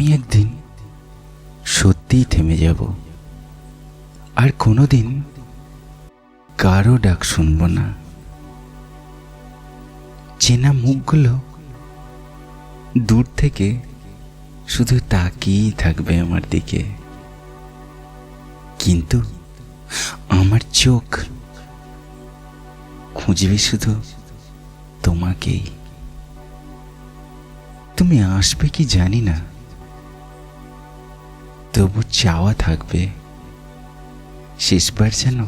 আমি একদিন সত্যিই থেমে যাব, আর কোনোদিন কারো ডাক শুনব না। চেনা মুখগুলো দূর থেকে শুধু তাকিয়েই থাকবে আমার দিকে, কিন্তু আমার চোখ খুঁজবে শুধু তোমাকেই। তুমি আসবে কি জানি না, তবু চাওয়া থাকবে শেষবার যেন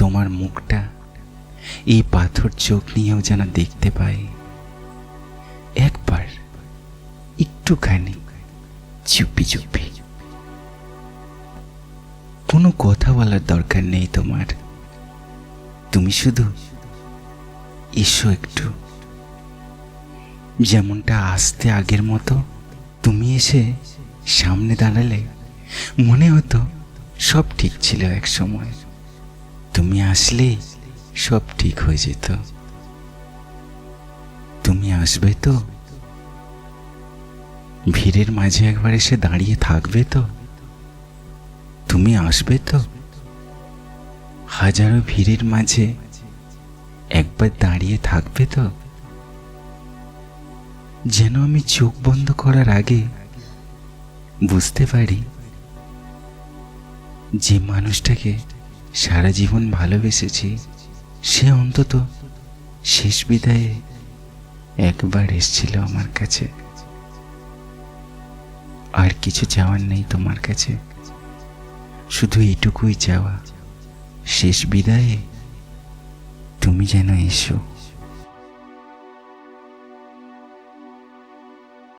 তোমার মুখটা এই পাথর চোখ নিয়েও যেন দেখতে পাই। একবার একটুখানি চুপি চুপি। কোনো কথা বলার দরকার নেই তোমার, তুমি শুধু এসো একটু। যেমনটা আসতে আগের মতো তুমি এসে সামনে দাঁড়ালে মনে হতো সব ঠিক ছিল এক সময়। তুমি আসলেই সব ঠিক হয়ে যেত। তুমি আসবে তো? ভিড়ের মাঝে একবার এসে দাঁড়িয়ে থাকবে তো? তুমি আসবে তো? হাজারো ভিড়ের মাঝে একবার দাঁড়িয়ে থাকবে তো? যেন আমি চোখ বন্ধ করার আগে বুঝতে পারি যে মানুষটাকে সারা জীবন ভালোবেসেছি, সে অন্তত শেষ বিদায়ে একবার এসেছিল আমার কাছে। আর কিছু চাওয়ার নেই তোমার কাছে, শুধু এইটুকুই চাওয়া, শেষ বিদায়ে তুমি যেন এসো।